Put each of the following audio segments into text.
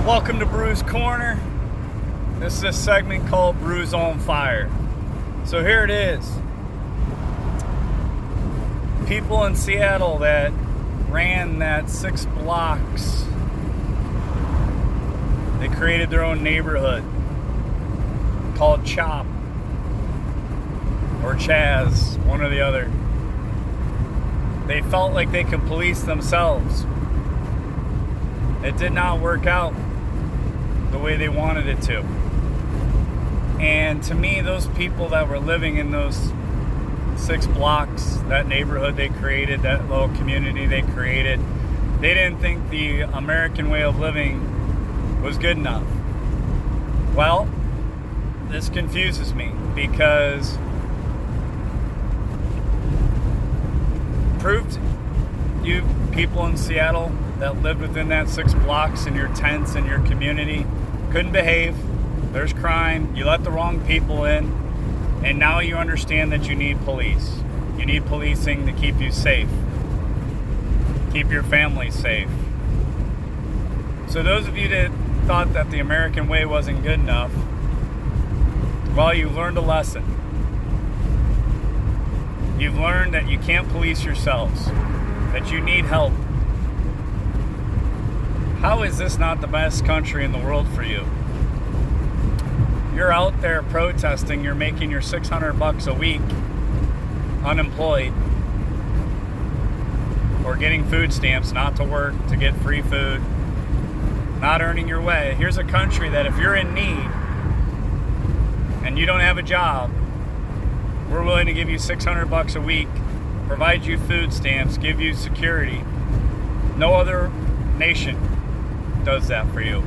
Welcome to Brew's Corner. This is a segment called Brew's on Fire. So here it is. People in Seattle that ran that 6 blocks, they created their own neighborhood called Chop or Chaz, one or the other. They felt like they could police themselves. It did not work out the way they wanted it to. And to me, those people that were living in those 6 blocks, that neighborhood they created, that little community they created, they didn't think the American way of living was good enough. Well, this confuses me because proved you people in Seattle that lived within that 6 blocks in your tents in your community couldn't behave. There's crime. You let the wrong people in, and now you understand that you need police. You need policing to keep you safe, keep your family safe. So those of you that thought that the American way wasn't good enough, well, you learned a lesson. You've learned that you can't police yourselves, that you need help. How is this not the best country in the world for you? You're out there protesting, you're making your $600 a week unemployed or getting food stamps, not to work, to get free food, not earning your way. Here's a country that if you're in need and you don't have a job, we're willing to give you $600 a week, provide you food stamps, give you security. No other nation does that for you.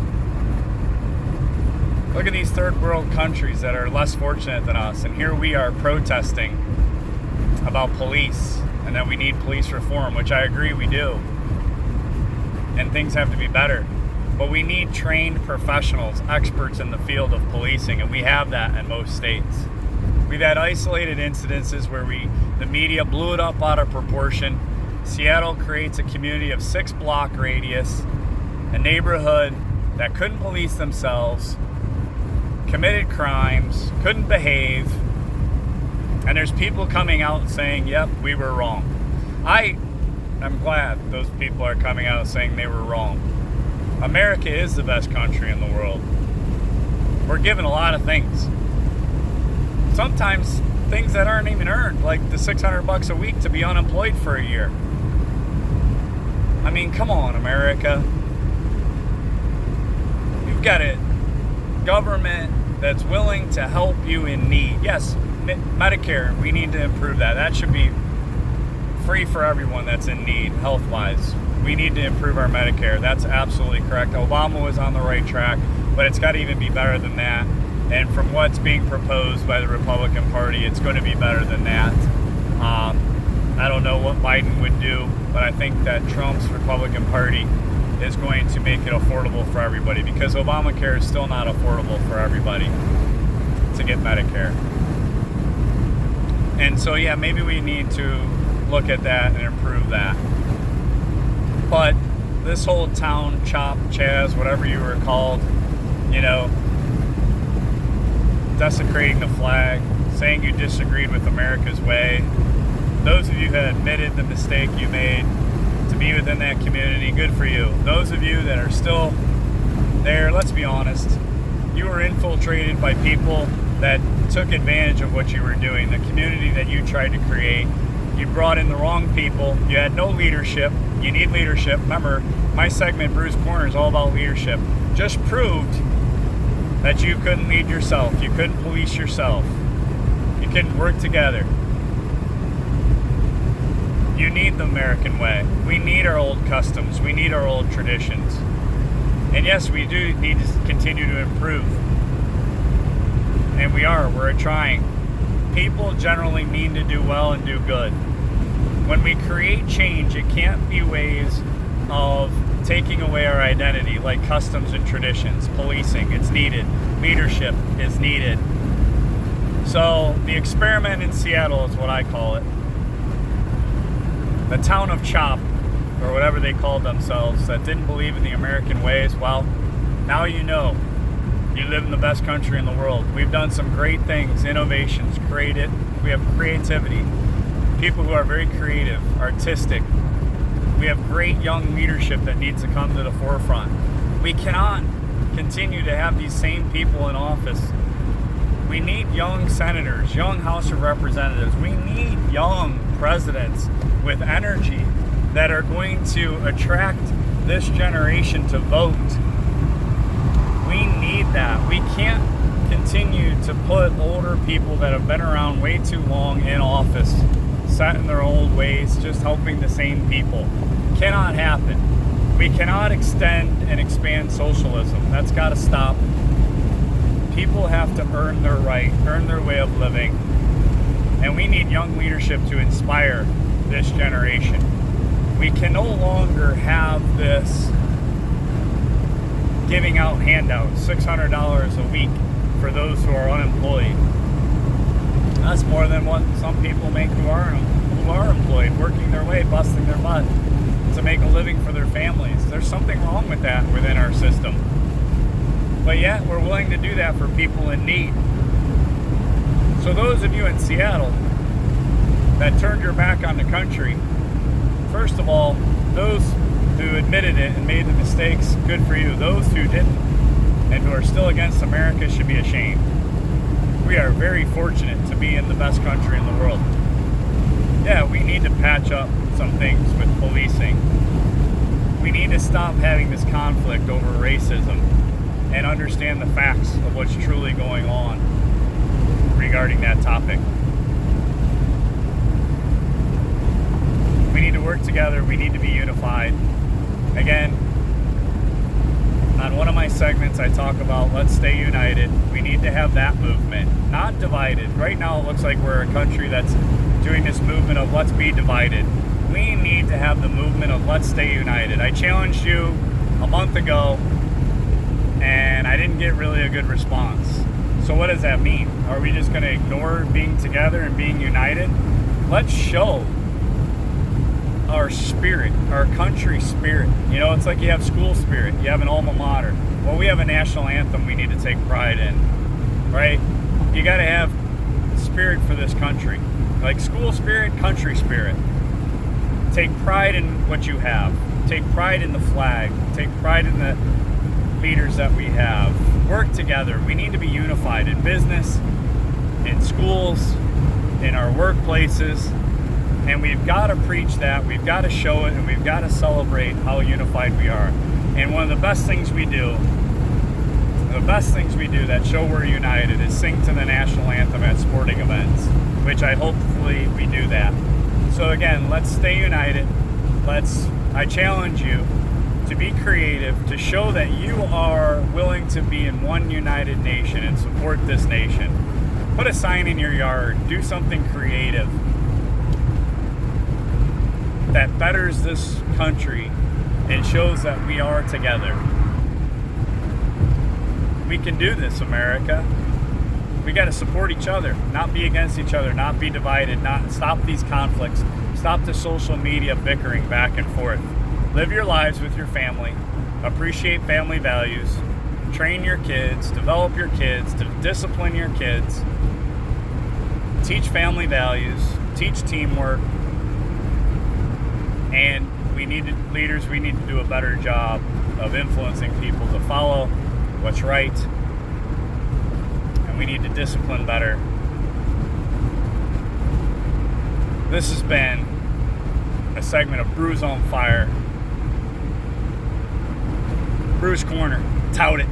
Look at these third world countries that are less fortunate than us, and here we are protesting about police and that we need police reform, which I agree we do, and things have to be better. But we need trained professionals, experts in the field of policing, and we have that in most states. We've had isolated incidences where the media blew it up out of proportion. Seattle creates a community of 6 block radius, a neighborhood that couldn't police themselves, committed crimes, couldn't behave, and there's people coming out saying, yep, we were wrong. I'm glad those people are coming out saying they were wrong. America is the best country in the world. We're given a lot of things. Sometimes things that aren't even earned, like the $600 a week to be unemployed for a year. I mean, come on, America. You've got a government that's willing to help you in need. Yes, Medicare, we need to improve that. That should be free for everyone that's in need, health-wise. We need to improve our Medicare. That's absolutely correct. Obama was on the right track, but it's got to even be better than that. And from what's being proposed by the Republican Party, it's going to be better than that. I don't know what Biden would do, but I think that Trump's Republican Party is going to make it affordable for everybody, because Obamacare is still not affordable for everybody to get Medicare. And so, yeah, maybe we need to look at that and improve that. But this whole town, Chop, Chaz, whatever you were called, desecrating the flag, saying you disagreed with America's way. Those of you who admitted the mistake you made to be within that community, good for you. Those of you that are still there, let's be honest, you were infiltrated by people that took advantage of what you were doing, the community that you tried to create. You brought in the wrong people. You had no leadership. You need leadership. Remember, my segment, Brew's Corner, is all about leadership. Just proved that you couldn't lead yourself. You couldn't police yourself. You couldn't work together. You need the American way. We need our old customs. We need our old traditions. And yes, we do need to continue to improve. And we are. We're trying. People generally mean to do well and do good. When we create change, it can't be ways of taking away our identity, like customs and traditions, policing. It's needed. Leadership is needed. So the experiment in Seattle is what I call it. The town of Chop, or whatever they called themselves, that didn't believe in the American ways, well, Now you know you live in the best country in the world. We've done some great things, innovations, created. We have creativity, people who are very creative, artistic. We have great young leadership that needs to come to the forefront. We cannot continue to have these same people in office. We need young senators, young House of Representatives. We need young presidents with energy that are going to attract this generation to vote. We need that. We can't continue to put older people that have been around way too long in office, set in their old ways, just helping the same people. Cannot happen. We cannot extend and expand socialism. That's got to stop. People have to earn their right, earn their way of living, and we need young leadership to inspire this generation. We can no longer have this giving out handouts, $600 a week for those who are unemployed. That's more than what some people make who are employed, working their way, busting their butt to make a living for their families. There's something wrong with that within our system. But yet we're willing to do that for people in need. So those of you in Seattle that turned your back on the country, first of all, those who admitted it and made the mistakes, good for you. Those who didn't and who are still against America should be ashamed. We are very fortunate to be in the best country in the world. Yeah, we need to patch up some things with policing. We need to stop having this conflict over racism and understand the facts of what's truly going on regarding that topic. We need to work together. We need to be unified. Again, on one of my segments, I talk about let's stay united. We need to have that movement, not divided. Right now, it looks like we're a country that's doing this movement of let's be divided. We need to have the movement of let's stay united. I challenged you a month ago, and I didn't get really a good response. So what does that mean? Are we just going to ignore being together and being united? Let's show our spirit, our country spirit. You know, it's like you have school spirit, you have an alma mater. Well, we have a national anthem we need to take pride in, right? You got to have spirit for this country, like school spirit, country spirit. Take pride in what you have. Take pride in the flag. Take pride in the leaders that we have. Work together. We need to be unified in business, in schools, in our workplaces. And we've got to preach that, we've got to show it, and we've got to celebrate how unified we are. And one of the best things we do that show we're united is sing to the national anthem at sporting events, which hopefully we do that. So again, let's stay united. I challenge you to be creative, to show that you are willing to be in one united nation and support this nation. Put a sign in your yard, do something creative that betters this country and shows that we are together. We can do this, America. We got to support each other, not be against each other, not be divided, not stop these conflicts, stop the social media bickering back and forth. Live your lives with your family, appreciate family values, train your kids, develop your kids, discipline your kids, teach family values, teach teamwork. And we need to do a better job of influencing people to follow what's right. And we need to discipline better. This has been a segment of Brews on Fire. Brews Corner. Tout it.